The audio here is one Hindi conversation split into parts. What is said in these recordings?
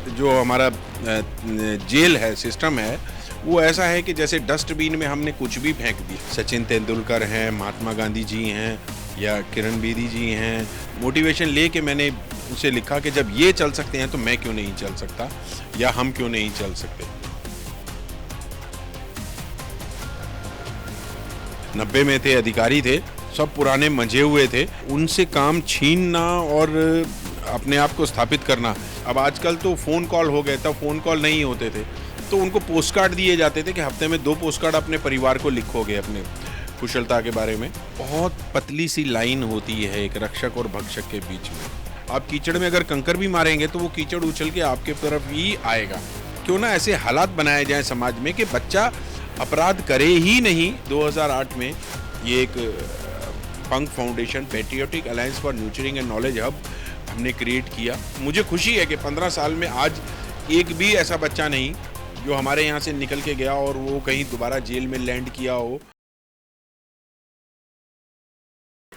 जो हमारा जेल है, सिस्टम है, वो ऐसा है कि जैसे डस्टबिन में हमने कुछ भी फेंक दिया। सचिन तेंदुलकर हैं, महात्मा गांधी जी हैं या किरण बेदी जी हैं, मोटिवेशन लेके मैंने उसे लिखा कि जब ये चल सकते हैं तो मैं क्यों नहीं चल सकता, या हम क्यों नहीं चल सकते। 90 में थे, अधिकारी थे, सब पुराने मंझे हुए थे, उनसे काम छीनना और अपने आप को स्थापित करना। अब आजकल तो फ़ोन कॉल हो गए, तब फ़ोन कॉल नहीं होते थे, तो उनको पोस्ट कार्ड दिए जाते थे कि हफ्ते में 2 पोस्ट कार्ड अपने परिवार को लिखोगे अपने कुशलता के बारे में। बहुत पतली सी लाइन होती है एक रक्षक और भक्षक के बीच में। आप कीचड़ में अगर कंकर भी मारेंगे तो वो कीचड़ उछल के आपके तरफ ही आएगा। क्यों ना ऐसे हालात बनाए जाएं समाज में कि बच्चा अपराध करे ही नहीं। 2008 में ये एक Pankh foundation, patriotic alliance for nurturing and knowledge hub हमने क्रिएट किया। मुझे खुशी है कि 15 साल में आज एक भी ऐसा बच्चा नहीं जो हमारे यहाँ से निकल के गया और वो कहीं दोबारा जेल में लैंड किया हो।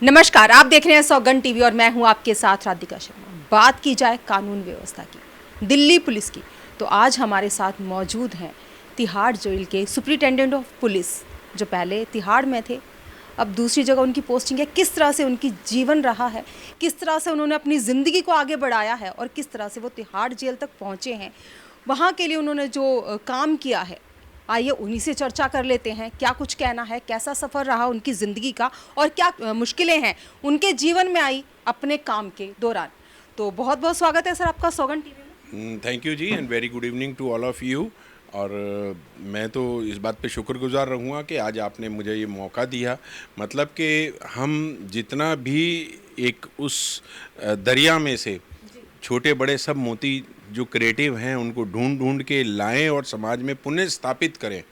नमस्कार, आप देख रहे हैं सौगंध टीवी और मैं हूं आपके साथ राधिका शर्मा। बात की जाए कानून व्यवस्था की, दिल्ली पुलिस की, तो आज हमारे साथ मौजूद हैं तिहाड़ जेल के सुपरिटेंडेंट ऑफ पुलिस, जो पहले तिहाड़ में थे, अब दूसरी जगह उनकी पोस्टिंग है। किस तरह से उनकी जीवन रहा है, किस तरह से उन्होंने अपनी ज़िंदगी को आगे बढ़ाया है और किस तरह से वो तिहाड़ जेल तक पहुँचे हैं, वहाँ के लिए उन्होंने जो काम किया है, आइए उन्हीं से चर्चा कर लेते हैं। क्या कुछ कहना है, कैसा सफ़र रहा उनकी ज़िंदगी का और क्या मुश्किलें हैं उनके जीवन में आई अपने काम के दौरान। तो बहुत बहुत स्वागत है सर आपका सौगंध टीवी में। Thank you ji, and very good evening to all of you. और मैं तो इस बात पे शुक्रगुजार रहूँगा कि आज आपने मुझे ये मौका दिया। मतलब कि हम जितना भी एक उस दरिया में से छोटे बड़े सब मोती जो क्रिएटिव हैं उनको ढूंढ ढूंढ के लाएं और समाज में पुनः स्थापित करें,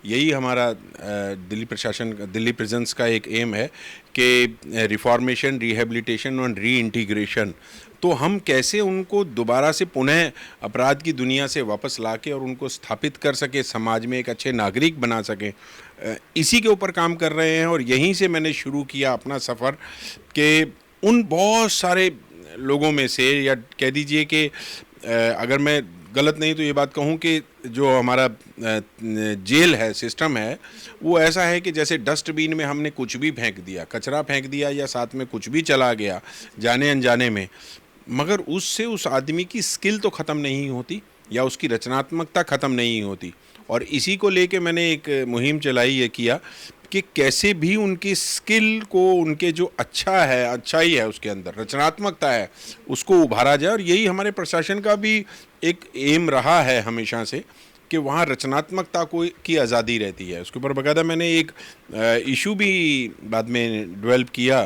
यही हमारा दिल्ली प्रशासन, दिल्ली प्रिजन्स का एक एम है कि रिफॉर्मेशन, रिहेबिलिटेशन और री इंटीग्रेशन। तो हम कैसे उनको दोबारा से पुनः अपराध की दुनिया से वापस लाके और उनको स्थापित कर सके, समाज में एक अच्छे नागरिक बना सकें, इसी के ऊपर काम कर रहे हैं। और यहीं से मैंने शुरू किया अपना सफ़र कि उन बहुत सारे लोगों में से, या कह दीजिए कि अगर मैं गलत नहीं तो ये बात कहूँ कि जो हमारा जेल है, सिस्टम है, वो ऐसा है कि जैसे डस्टबिन में हमने कुछ भी फेंक दिया, कचरा फेंक दिया या साथ में कुछ भी चला गया जाने अनजाने में, मगर उससे उस आदमी की स्किल तो ख़त्म नहीं होती या उसकी रचनात्मकता ख़त्म नहीं होती। और इसी को लेके मैंने एक मुहिम चलाई, ये किया कि कैसे भी उनकी स्किल को, उनके जो अच्छा है, अच्छाई है उसके अंदर, रचनात्मकता है, उसको उभारा जाए। और यही हमारे प्रशासन का भी एक एम रहा है हमेशा से कि वहाँ रचनात्मकता को की आज़ादी रहती है। उसके ऊपर बाकायदा मैंने एक इशू भी बाद में डेवलप किया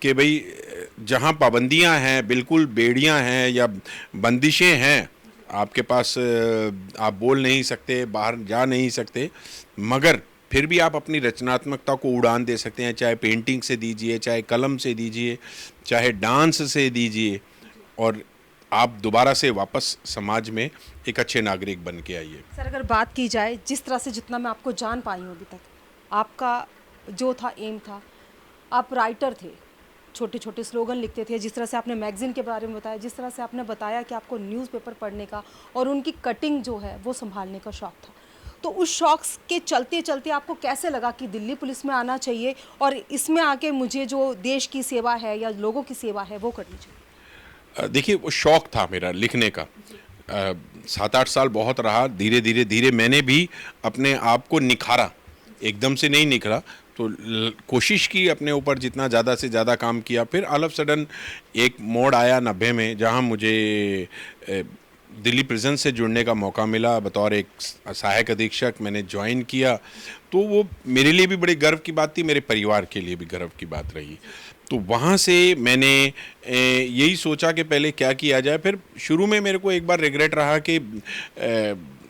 कि भाई जहाँ पाबंदियाँ हैं, बिल्कुल बेड़ियाँ हैं या बंदिशें हैं, आपके पास आप बोल नहीं सकते, बाहर जा नहीं सकते, मगर फिर भी आप अपनी रचनात्मकता को उड़ान दे सकते हैं। चाहे पेंटिंग से दीजिए, चाहे कलम से दीजिए, चाहे डांस से दीजिए, और आप दोबारा से वापस समाज में एक अच्छे नागरिक बन के आइए। सर अगर बात की जाए, जिस तरह से जितना मैं आपको जान पाई हूँ अभी तक, आपका जो था एम था, आप राइटर थे, छोटे छोटे स्लोगन लिखते थे, जिस तरह से आपने मैगज़ीन के बारे में बताया, जिस तरह से आपने बताया कि आपको न्यूज़पेपर पढ़ने का और उनकी कटिंग जो है वो संभालने का शौक़ था। तो उस शौक़ के चलते चलते आपको कैसे लगा कि दिल्ली पुलिस में आना चाहिए और इसमें आके मुझे जो देश की सेवा है या लोगों की सेवा है वो करनी चाहिए? देखिए, वो शौक़ था मेरा लिखने का। 7-8 साल बहुत रहा, धीरे धीरे धीरे मैंने भी अपने आप को निखारा, एकदम से नहीं निखरा, तो कोशिश की अपने ऊपर, जितना ज़्यादा से ज़्यादा काम किया। फिर ऑल ऑफ सडन एक मोड़ आया 90 में, जहाँ मुझे दिल्ली प्रिजन से जुड़ने का मौका मिला बतौर एक सहायक अधीक्षक। मैंने ज्वाइन किया, तो वो मेरे लिए भी बड़ी गर्व की बात थी, मेरे परिवार के लिए भी गर्व की बात रही। तो वहाँ से मैंने यही सोचा कि पहले क्या किया जाए। फिर शुरू में मेरे को एक बार रिग्रेट रहा कि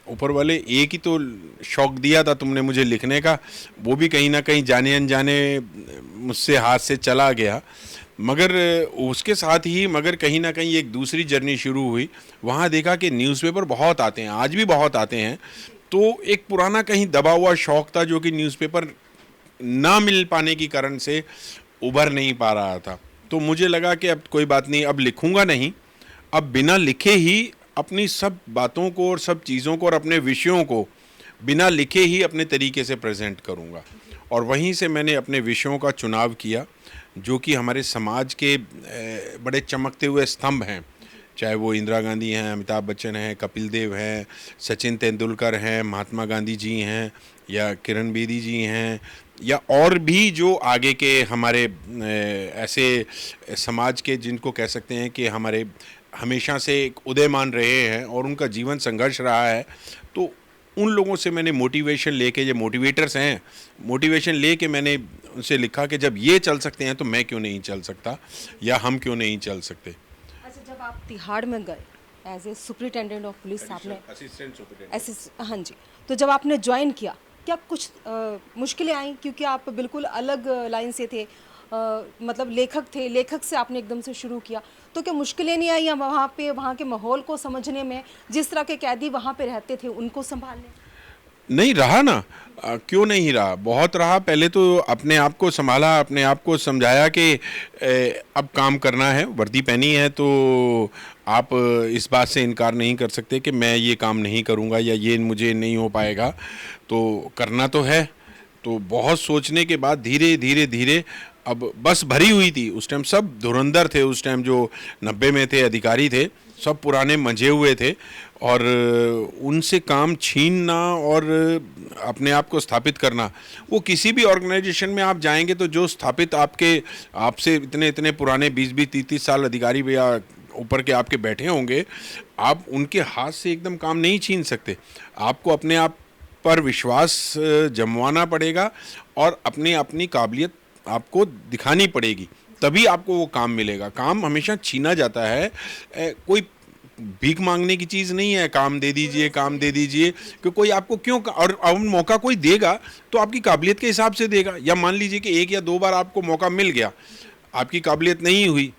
ऊपर वाले एक ही तो शौक़ दिया था तुमने मुझे लिखने का, वो भी कहीं ना कहीं जाने अनजाने मुझसे हाथ से चला गया। मगर उसके साथ ही मगर कहीं ना कहीं एक दूसरी जर्नी शुरू हुई। वहाँ देखा कि न्यूज़पेपर बहुत आते हैं, आज भी बहुत आते हैं, तो एक पुराना कहीं दबा हुआ शौक़ था जो कि न्यूज़पेपर ना मिल पाने के कारण से उभर नहीं पा रहा था। तो मुझे लगा कि अब कोई बात नहीं, अब लिखूँगा नहीं, अब बिना लिखे ही अपनी सब बातों को और सब चीज़ों को और अपने विषयों को बिना लिखे ही अपने तरीके से प्रेजेंट करूँगा। और वहीं से मैंने अपने विषयों का चुनाव किया जो कि हमारे समाज के बड़े चमकते हुए स्तंभ हैं, चाहे वो इंदिरा गांधी हैं, अमिताभ बच्चन हैं, कपिल देव हैं, सचिन तेंदुलकर हैं, महात्मा गांधी जी हैं, या किरण बेदी जी हैं, या और भी जो आगे के हमारे ऐसे समाज के जिनको कह सकते हैं कि हमारे हमेशा से एक उदयमान रहे हैं और उनका जीवन संघर्ष रहा है। तो उन लोगों से मैंने मोटिवेशन लेके, जो मोटिवेटर्स हैं, मोटिवेशन लेके मैंने उनसे लिखा कि जब ये चल सकते हैं तो मैं क्यों नहीं चल सकता, या हम क्यों नहीं चल सकते। अच्छा, जब आप तिहाड़ में गए as a superintendent of police, आपने असिस्टेंट सुपरिटेंडेंट। हाँ जी, तो जब आपने ज्वाइन किया, क्या कुछ मुश्किलें आई? क्योंकि आप बिल्कुल अलग लाइन से थे, मतलब लेखक थे, लेखक से आपने एकदम से शुरू किया, तो क्या मुश्किलें नहीं आई वहाँ पे, वहाँ के माहौल को समझने में, जिस तरह के कैदी वहाँ पे रहते थे उनको संभालने? नहीं रहा ना, क्यों नहीं रहा, बहुत रहा। पहले तो अपने आप को संभाला, अपने आप को समझाया कि अब काम करना है, वर्दी पहनी है तो आप इस बात से इनकार नहीं कर सकते कि मैं ये काम नहीं करूँगा या ये मुझे नहीं हो पाएगा, तो करना तो है। तो बहुत सोचने के बाद धीरे धीरे धीरे, अब बस भरी हुई थी उस टाइम, सब धुरंधर थे उस टाइम, जो 90 में थे अधिकारी थे, सब पुराने मंझे हुए थे, और उनसे काम छीनना और अपने आप को स्थापित करना, वो किसी भी ऑर्गेनाइजेशन में आप जाएंगे तो जो स्थापित आपसे इतने इतने पुराने 20-20 30-30 साल अधिकारी या ऊपर के आपके बैठे होंगे, आप उनके हाथ से एकदम काम नहीं छीन सकते। आपको अपने आप पर विश्वास जमवाना पड़ेगा और अपनी काबिलियत आपको दिखानी पड़ेगी, तभी आपको वो काम मिलेगा। काम हमेशा छीना जाता है, कोई भीख मांगने की चीज़ नहीं है, काम दे दीजिए, काम दे दीजिए, कि कोई आपको क्यों, और मौका कोई देगा तो आपकी काबिलियत के हिसाब से देगा। या मान लीजिए कि 1 या 2 बार आपको मौका मिल गया, आपकी काबिलियत नहीं हुई,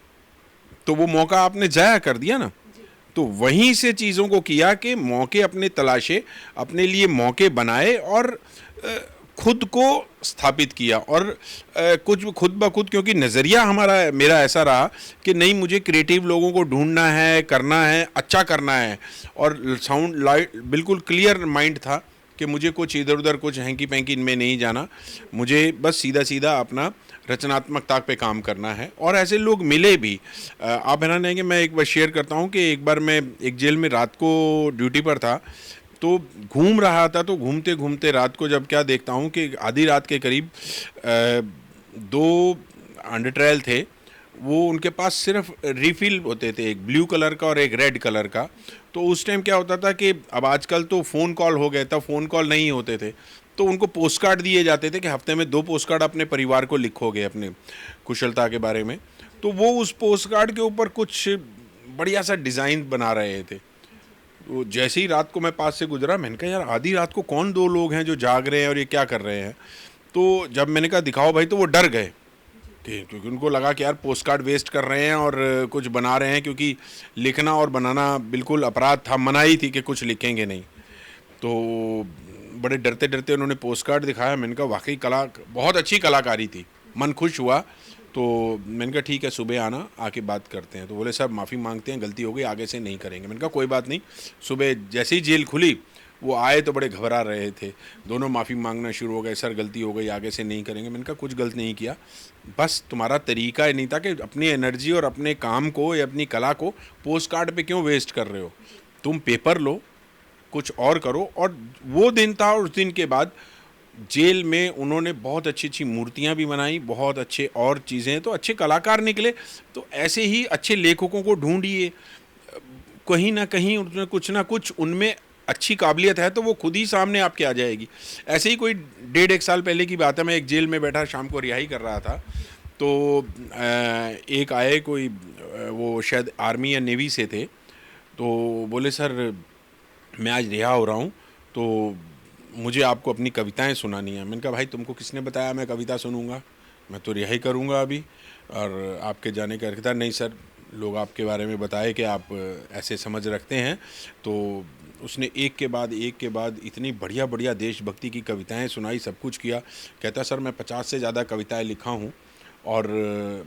तो वो मौका आपने ज़ाया कर दिया ना। तो वहीं से चीज़ों को किया कि मौके अपने तलाशे, अपने लिए मौके बनाए और खुद को स्थापित किया, और कुछ खुद ब खुद, क्योंकि नज़रिया मेरा ऐसा रहा कि नहीं, मुझे क्रिएटिव लोगों को ढूंढना है, करना है, अच्छा करना है, और साउंड लाइट बिल्कुल क्लियर माइंड था कि मुझे कुछ इधर उधर कुछ हैंकी पैंकी इनमें नहीं जाना, मुझे बस सीधा सीधा अपना रचनात्मकता पे काम करना है। और ऐसे लोग मिले भी। आप हैरान रहेंगे, मैं एक बार शेयर करता हूँ कि एक बार मैं एक जेल में रात को ड्यूटी पर था, तो घूम रहा था, तो घूमते घूमते रात को जब क्या देखता हूँ कि आधी रात के करीब 2 अंडर ट्रायल थे, वो उनके पास सिर्फ रिफिल होते थे, एक ब्लू कलर का और एक रेड कलर का। तो उस टाइम क्या होता था कि अब आजकल तो फ़ोन कॉल हो गए, तब फ़ोन कॉल नहीं होते थे, तो उनको पोस्ट कार्ड दिए जाते थे कि हफ्ते में 2 पोस्ट कार्ड अपने परिवार को लिखोगे अपने कुशलता के बारे में। तो वो उस पोस्ट कार्ड के ऊपर कुछ बढ़िया सा डिज़ाइन बना रहे थे। तो जैसे ही रात को मैं पास से गुजरा, मैंने कहा यार आधी रात को कौन 2 लोग हैं जो जाग रहे हैं और ये क्या कर रहे हैं। तो जब मैंने कहा दिखाओ भाई, तो वो डर गए, क्योंकि उनको लगा कि यार पोस्ट कार्ड वेस्ट कर रहे हैं और कुछ बना रहे हैं, क्योंकि लिखना और बनाना बिल्कुल अपराध था, मनाही थी कि कुछ लिखेंगे नहीं। तो बड़े डरते डरते उन्होंने पोस्ट कार्ड दिखाया। मैंने कहा वाकई बहुत अच्छी कलाकारी थी, मन खुश हुआ। तो मैंने कहा ठीक है, सुबह आना, आके बात करते हैं। तो बोले साहब माफ़ी मांगते हैं, गलती हो गई, आगे से नहीं करेंगे। मैंने कहा कोई बात नहीं। सुबह जैसे ही जेल खुली, वो आए तो बड़े घबरा रहे थे, दोनों माफ़ी मांगना शुरू हो गए, सर गलती हो गई, आगे से नहीं करेंगे। मैंने कहा कुछ गलत नहीं किया, बस तुम्हारा तरीका ही नहीं था कि अपनी एनर्जी और अपने काम को या अपनी कला को पोस्ट कार्ड पे क्यों वेस्ट कर रहे हो, तुम पेपर लो, कुछ और करो। और वो दिन था, और उस दिन के बाद जेल में उन्होंने बहुत अच्छी अच्छी मूर्तियाँ भी बनाई, बहुत अच्छे और चीज़ें, तो अच्छे कलाकार निकले। तो ऐसे ही अच्छे लेखकों को ढूंढिए, कहीं ना कहीं उनमें कुछ ना कुछ उनमें अच्छी काबिलियत है, तो वो खुद ही सामने आपके आ जाएगी। ऐसे ही कोई 1.5-1 साल पहले की बात है, मैं एक जेल में बैठा शाम को रिहाई कर रहा था, तो एक आए कोई, वो शायद आर्मी या नेवी से थे, तो बोले सर मैं आज रिहा हो रहा हूँ, तो मुझे आपको अपनी कविताएं सुनानी है। मैंने कहा भाई तुमको किसने बताया मैं कविता सुनूंगा, मैं तो रिहाई करूंगा अभी, और आपके जाने का कहता नहीं सर, लोग आपके बारे में बताए कि आप ऐसे समझ रखते हैं। तो उसने एक के बाद इतनी बढ़िया बढ़िया देशभक्ति की कविताएं सुनाई, सब कुछ किया। कहता सर मैं 50 से ज़्यादा कविताएं लिखा हूँ, और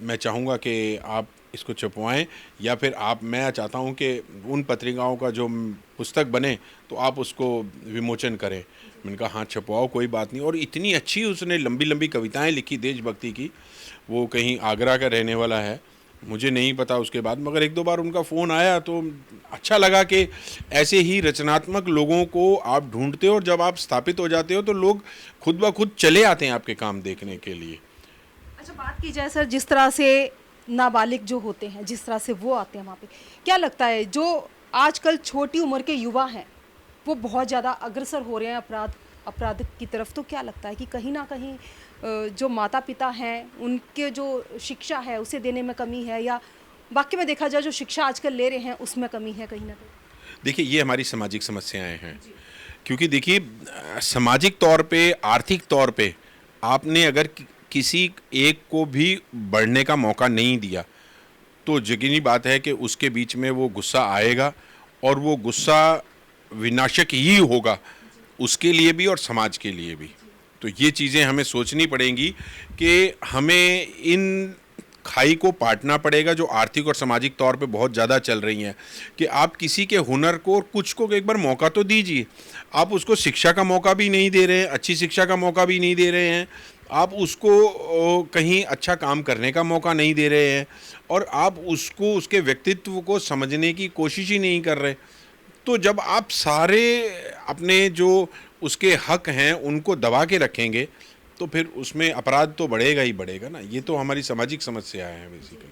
मैं चाहूँगा कि आप इसको छपवाएं, या फिर मैं चाहता हूं कि उन पत्रिकाओं का जो पुस्तक बने तो आप उसको विमोचन करें। मैंने कहा हाँ छपवाओ, कोई बात नहीं। और इतनी अच्छी उसने लंबी लंबी कविताएं लिखी देशभक्ति की। वो कहीं आगरा का रहने वाला है, मुझे नहीं पता उसके बाद, मगर एक दो बार उनका फ़ोन आया तो अच्छा लगा कि ऐसे ही रचनात्मक लोगों को आप ढूंढते हो, और जब आप स्थापित हो जाते हो तो लोग खुद ब खुद चले आते हैं आपके काम देखने के लिए। अच्छा, बात की जाए सर, जिस तरह से नाबालिग जो होते हैं, जिस तरह से वो आते हैं वहाँ पे, क्या लगता है जो आजकल छोटी उम्र के युवा हैं वो बहुत ज़्यादा अग्रसर हो रहे हैं अपराध की तरफ, तो क्या लगता है कि कहीं ना कहीं जो माता पिता हैं उनके जो शिक्षा है उसे देने में कमी है, या वाकई में देखा जाए जो शिक्षा आजकल ले रहे हैं उसमें कमी है कहीं ना कहीं? देखिए, ये हमारी सामाजिक समस्याएं हैं, क्योंकि देखिए सामाजिक तौर पे, आर्थिक तौर पे आपने अगर किसी एक को भी बढ़ने का मौका नहीं दिया तो यकीनी बात है कि उसके बीच में वो गुस्सा आएगा, और वो गुस्सा विनाशक ही होगा, उसके लिए भी और समाज के लिए भी। तो ये चीज़ें हमें सोचनी पड़ेंगी कि हमें इन खाई को पाटना पड़ेगा जो आर्थिक और सामाजिक तौर पे बहुत ज़्यादा चल रही हैं, कि आप किसी के हुनर को और कुछ को एक बार मौका तो दीजिए। आप उसको शिक्षा का मौका भी नहीं दे रहे हैं, अच्छी शिक्षा का मौका भी नहीं दे रहे हैं, आप उसको कहीं अच्छा काम करने का मौका नहीं दे रहे हैं, और आप उसको, उसके व्यक्तित्व को समझने की कोशिश ही नहीं कर रहे। तो जब आप सारे अपने जो उसके हक हैं उनको दबा के रखेंगे तो फिर उसमें अपराध तो बढ़ेगा ही बढ़ेगा ना। ये तो हमारी सामाजिक समस्याएं हैं बेसिकली।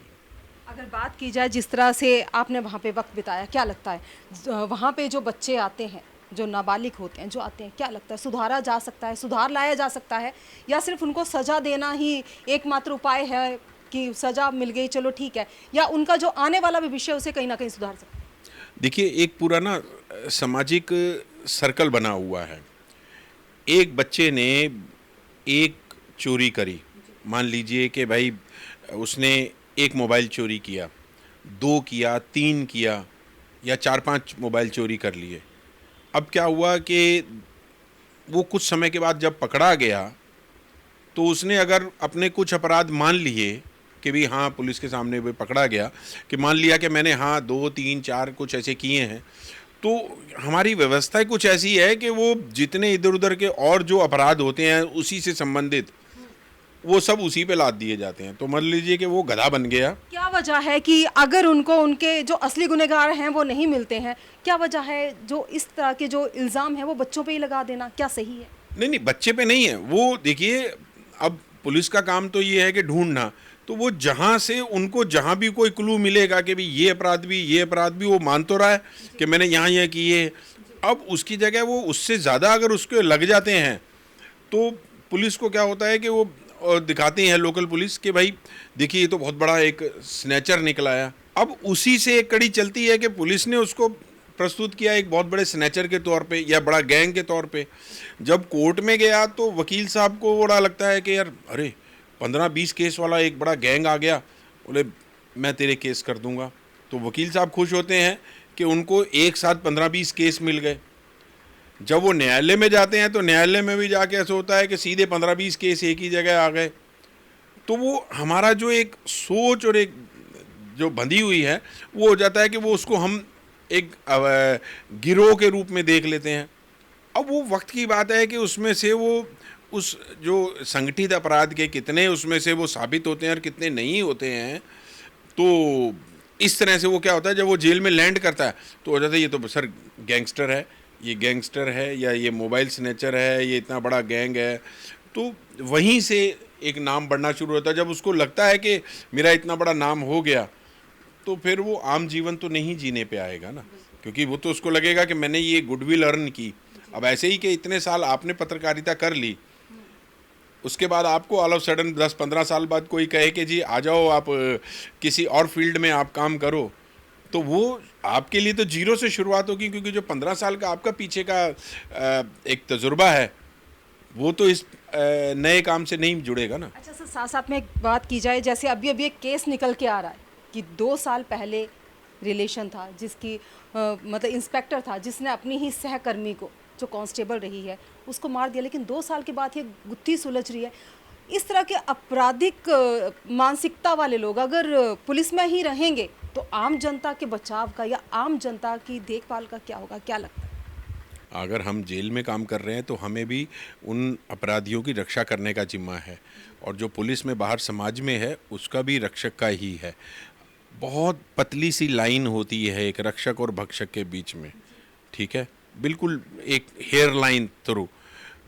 अगर बात की जाए जिस तरह से आपने वहाँ पे वक्त बिताया, क्या लगता है वहाँ पे जो बच्चे आते हैं, जो नाबालिग होते हैं जो आते हैं, क्या लगता है सुधारा जा सकता है, सुधार लाया जा सकता है, या सिर्फ उनको सज़ा देना ही एकमात्र उपाय है कि सज़ा मिल गई चलो ठीक है, या उनका जो आने वाला भविष्य उसे कहीं ना कहीं सुधार सकता है? देखिए, एक पूरा ना सामाजिक सर्कल बना हुआ है। एक बच्चे ने एक चोरी करी, मान लीजिए कि भाई उसने एक मोबाइल चोरी किया, दो किया, तीन किया, या चार पांच मोबाइल चोरी कर लिए। अब क्या हुआ कि वो कुछ समय के बाद जब पकड़ा गया तो उसने अगर अपने कुछ अपराध मान लिए कि भी हाँ, पुलिस के सामने वो पकड़ा गया कि मान लिया कि मैंने हाँ दो तीन चार कुछ ऐसे किए हैं, तो हमारी व्यवस्था कुछ ऐसी है कि वो जितने इधर उधर के और जो अपराध होते हैं उसी से संबंधित, वो सब उसी पे लाद दिए जाते हैं। तो मान लीजिए कि वो गधा बन गया। क्या वजह है कि अगर उनको उनके जो असली गुनहगार हैं वो नहीं मिलते हैं, क्या वजह है जो इस तरह के जो इल्ज़ाम है वो बच्चों पे ही लगा देना, क्या सही है? नहीं नहीं, बच्चे पे नहीं है वो। देखिए, अब पुलिस का काम तो ये है कि ढूंढना, तो वो जहाँ से उनको जहाँ भी कोई क्लू मिलेगा कि भी ये अपराध भी, ये अपराध भी, वो मान तो रहा है कि मैंने यहाँ यह किए। अब उसकी जगह वो उससे ज़्यादा अगर उसके लग जाते हैं तो पुलिस को क्या होता है कि वो दिखाते हैं, लोकल पुलिस, कि भाई देखिए ये तो बहुत बड़ा एक स्नैचर निकला है। अब उसी से एक कड़ी चलती है कि पुलिस ने उसको प्रस्तुत किया एक बहुत बड़े स्नैचर के तौर पे या बड़ा गैंग के तौर पे। जब कोर्ट में गया तो वकील साहब को बड़ा लगता है कि यार अरे 15-20 केस वाला एक बड़ा गैंग आ गया, बोले मैं तेरे केस कर दूंगा। तो वकील साहब खुश होते हैं कि उनको एक साथ 15-20 केस मिल गए। जब वो न्यायालय में जाते हैं तो न्यायालय में भी जाके ऐसा होता है कि सीधे 15-20 केस एक ही जगह आ गए। तो वो हमारा जो एक सोच और एक जो बंधी हुई है वो हो जाता है कि वो उसको हम एक गिरोह के रूप में देख लेते हैं। अब वो वक्त की बात है कि उसमें से वो उस जो संगठित अपराध के कितने उसमें से वो साबित होते हैं और कितने नहीं होते हैं। तो इस तरह से वो क्या होता है, जब वो जेल में लैंड करता है तो हो जाता है ये तो सर गैंगस्टर है, ये गैंगस्टर है, या ये मोबाइल स्नैचर है, ये इतना बड़ा गैंग है। तो वहीं से एक नाम बढ़ना शुरू होता है। जब उसको लगता है कि मेरा इतना बड़ा नाम हो गया तो फिर वो आम जीवन तो नहीं जीने पे आएगा ना, क्योंकि वो तो उसको लगेगा कि मैंने ये गुडविल अर्न की। अब ऐसे ही कि इतने साल आपने पत्रकारिता कर ली, उसके बाद आपको ऑल ऑफ सडन 10-15 साल बाद कोई कहे कि जी आ जाओ आप किसी और फील्ड में आप काम करो, तो वो आपके लिए तो जीरो से शुरुआत होगी, क्योंकि जो 15 साल का आपका पीछे का एक तजुर्बा है वो तो इस नए काम से नहीं जुड़ेगा ना। अच्छा सर, साथ साथ में एक बात की जाए, जैसे अभी अभी एक केस निकल के आ रहा है कि 2 साल पहले रिलेशन था जिसकी मतलब इंस्पेक्टर था जिसने अपनी ही सहकर्मी को, जो कांस्टेबल रही है, उसको मार दिया, लेकिन 2 साल के बाद ये गुत्थी सुलझ रही है। इस तरह के आपराधिक मानसिकता वाले लोग अगर पुलिस में ही रहेंगे तो आम जनता के बचाव का या आम जनता की देखभाल का क्या होगा, क्या लगता है? अगर हम जेल में काम कर रहे हैं तो हमें भी उन अपराधियों की रक्षा करने का जिम्मा है, और जो पुलिस में बाहर समाज में है उसका भी रक्षक का ही है। बहुत पतली सी लाइन होती है एक रक्षक और भक्षक के बीच में, ठीक है, बिल्कुल एक हेयर लाइन थ्रू,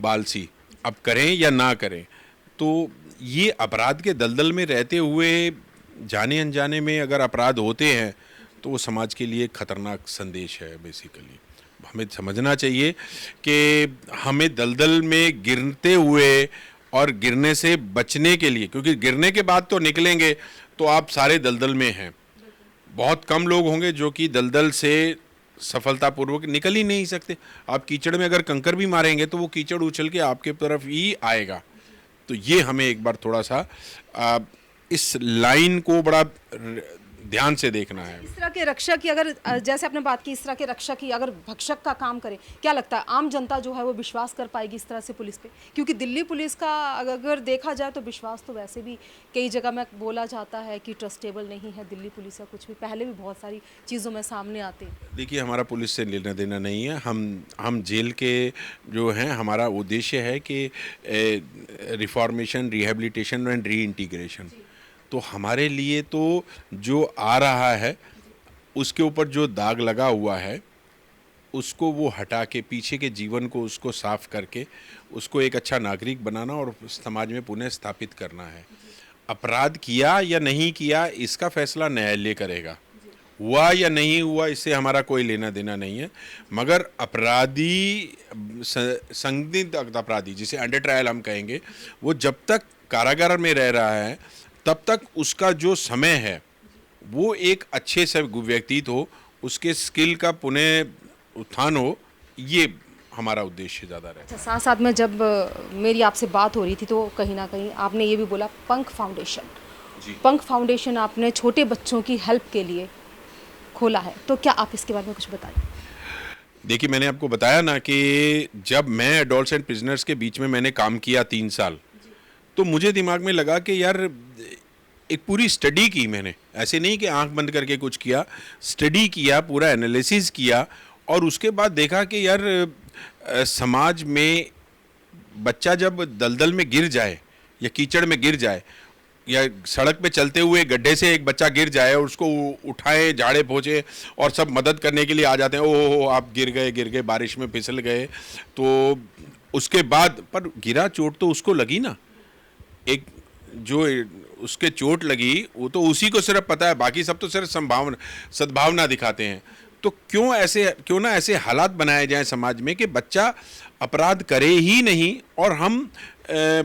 बाल सी, अब करें या ना करें। तो ये अपराध के दलदल में रहते हुए जाने अनजाने में अगर अपराध होते हैं तो वो समाज के लिए खतरनाक संदेश है। बेसिकली हमें समझना चाहिए कि हमें दलदल में गिरते हुए और गिरने से बचने के लिए, क्योंकि गिरने के बाद तो निकलेंगे तो आप सारे दलदल में हैं। बहुत कम लोग होंगे जो कि दलदल से सफलतापूर्वक निकल ही नहीं सकते। आप कीचड़ में अगर कंकर भी मारेंगे तो वो कीचड़ उछल के आपके तरफ ही आएगा। तो ये हमें एक बार थोड़ा सा इस लाइन को बड़ा ध्यान से देखना है। इस तरह के रक्षक की अगर जैसे आपने बात की, इस तरह के रक्षक ही अगर भक्षक का काम करे, क्या लगता है आम जनता जो है वो विश्वास कर पाएगी इस तरह से पुलिस पे? क्योंकि दिल्ली पुलिस का अगर देखा जाए तो विश्वास तो वैसे भी कई जगह में बोला जाता है कि ट्रस्टेबल नहीं है दिल्ली पुलिस या कुछ भी, पहले भी बहुत सारी चीज़ों में सामने आते हैं। देखिए, हमारा पुलिस से लेना देना नहीं है। हम जेल के जो हैं, हमारा उद्देश्य है कि reformation, rehabilitation and re integration. तो हमारे लिए तो जो आ रहा है उसके ऊपर जो दाग लगा हुआ है उसको वो हटा के पीछे के जीवन को उसको साफ करके उसको एक अच्छा नागरिक बनाना और समाज में पुनः स्थापित करना है। अपराध किया या नहीं किया इसका फैसला न्यायालय करेगा, हुआ या नहीं हुआ इससे हमारा कोई लेना देना नहीं है। मगर अपराधी, संदिग्ध अपराधी जिसे अंडर ट्रायल हम कहेंगे, वो जब तक कारागार में रह रहा है तब तक उसका जो समय है वो एक अच्छे से व्यतीत हो, उसके स्किल का पुनः उत्थान हो, ये हमारा उद्देश्य ज़्यादा रहता है। अच्छा, साथ साथ में जब मेरी आपसे बात हो रही थी तो कहीं ना कहीं आपने ये भी बोला पंख फाउंडेशन। जी। पंख फाउंडेशन आपने छोटे बच्चों की हेल्प के लिए खोला है, तो क्या आप इसके बारे में कुछ बताइए? देखिए, मैंने आपको बताया ना कि जब मैं एडल्ट्स एंड प्रिजनर्स के बीच में मैंने काम किया 3 साल, तो मुझे दिमाग में लगा कि यार एक पूरी स्टडी की मैंने, ऐसे नहीं कि आंख बंद करके कुछ किया, स्टडी किया, पूरा एनालिसिस किया, और उसके बाद देखा कि यार समाज में बच्चा जब दलदल में गिर जाए या कीचड़ में गिर जाए या सड़क पे चलते हुए गड्ढे से एक बच्चा गिर जाए और उसको उठाए, झाड़े पोंछे और सब मदद करने के लिए आ जाते हैं, ओहो आप गिर गए बारिश में फिसल गए, तो उसके बाद पर गिरा, चोट तो उसको लगी ना, एक जो उसके चोट लगी वो तो उसी को सिर्फ पता है, बाकी सब तो सिर्फ सद्भावना दिखाते हैं। तो क्यों ना ऐसे हालात बनाए जाएं समाज में कि बच्चा अपराध करे ही नहीं, और हम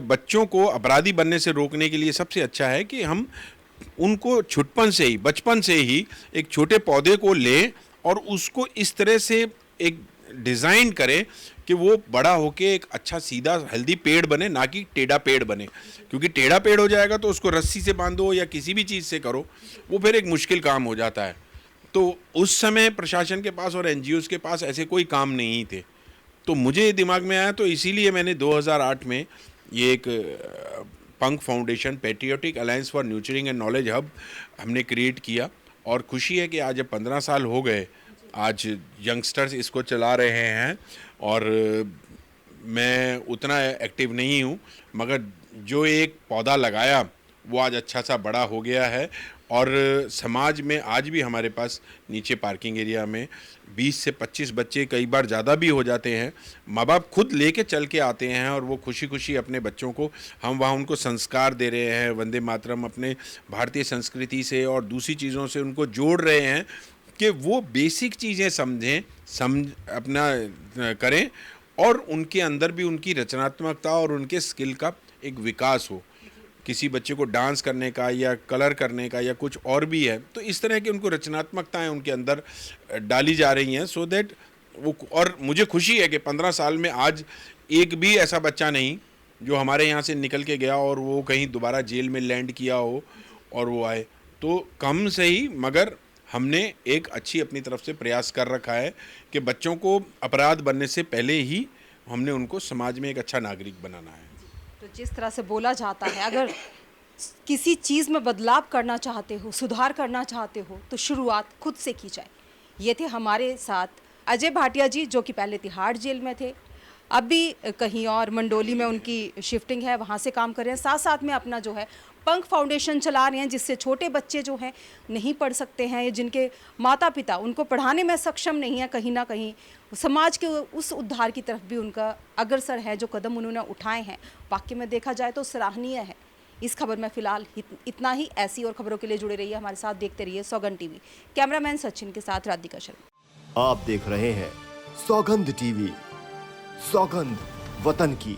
बच्चों को अपराधी बनने से रोकने के लिए सबसे अच्छा है कि हम उनको छुटपन से ही, बचपन से ही एक छोटे पौधे को लें और उसको इस तरह से एक डिज़ाइन करें कि वो बड़ा होके एक अच्छा सीधा हेल्दी पेड़ बने, ना कि टेढ़ा पेड़ बने। क्योंकि टेढ़ा पेड़ हो जाएगा तो उसको रस्सी से बांधो या किसी भी चीज़ से करो, वो फिर एक मुश्किल काम हो जाता है। तो उस समय प्रशासन के पास और एनजीओज़ के पास ऐसे कोई काम नहीं थे, तो मुझे ये दिमाग में आया, तो इसीलिए मैंने 2008 में ये एक Pankh foundation, patriotic alliance for nurturing and knowledge hub हमने क्रिएट किया। और खुशी है कि आज जब 15 साल हो गए, आज यंगस्टर्स इसको चला रहे हैं, और मैं उतना एक्टिव नहीं हूँ, मगर जो एक पौधा लगाया वो आज अच्छा सा बड़ा हो गया है। और समाज में आज भी हमारे पास नीचे पार्किंग एरिया में 20 से 25 बच्चे, कई बार ज़्यादा भी हो जाते हैं, माँ बाप खुद लेके चल के आते हैं, और वो खुशी खुशी अपने बच्चों को, हम वहाँ उनको संस्कार दे रहे हैं, वंदे मातरम अपने भारतीय संस्कृति से और दूसरी चीज़ों से उनको जोड़ रहे हैं कि वो बेसिक चीज़ें समझ अपना करें, और उनके अंदर भी उनकी रचनात्मकता और उनके स्किल का एक विकास हो। किसी बच्चे को डांस करने का या कलर करने का या कुछ और भी है, तो इस तरह की उनको रचनात्मकताएं उनके अंदर डाली जा रही हैं, सो दैट वो, और मुझे खुशी है कि 15 साल में आज एक भी ऐसा बच्चा नहीं जो हमारे यहाँ से निकल के गया और वो कहीं दोबारा जेल में लैंड किया हो और वो आए। तो कम से ही, मगर हमने एक अच्छी अपनी तरफ से प्रयास कर रखा है कि बच्चों को अपराध बनने से पहले ही हमने उनको समाज में एक अच्छा नागरिक बनाना है। तो तो जिस तरह से बोला जाता है, अगर किसी चीज़ में बदलाव करना चाहते हो, सुधार करना चाहते हो, तो शुरुआत खुद से की जाए। ये थे हमारे साथ अजय भाटिया जी, जो कि पहले तिहाड़ जेल में थे, अब भी कहीं और मंडोली में उनकी शिफ्टिंग है, वहाँ से काम कर रहे हैं। साथ साथ में अपना जो है पंख फाउंडेशन चला रहे हैं, जिससे छोटे बच्चे जो हैं नहीं पढ़ सकते हैं, जिनके माता पिता उनको पढ़ाने में सक्षम नहीं है, कहीं ना कहीं समाज के उस उद्धार की तरफ भी उनका अग्रसर है। जो कदम उन्होंने उठाए हैं, वाकई में देखा जाए तो सराहनीय है। इस खबर में फिलहाल इतना ही। ऐसी और खबरों के लिए जुड़े रहिए हमारे साथ, देखते रहिए सौगंध टीवी। कैमरामैन सचिन के साथ राधिका शर्मा। आप देख रहे हैं सौगंध टीवी, सौगंध वतन की।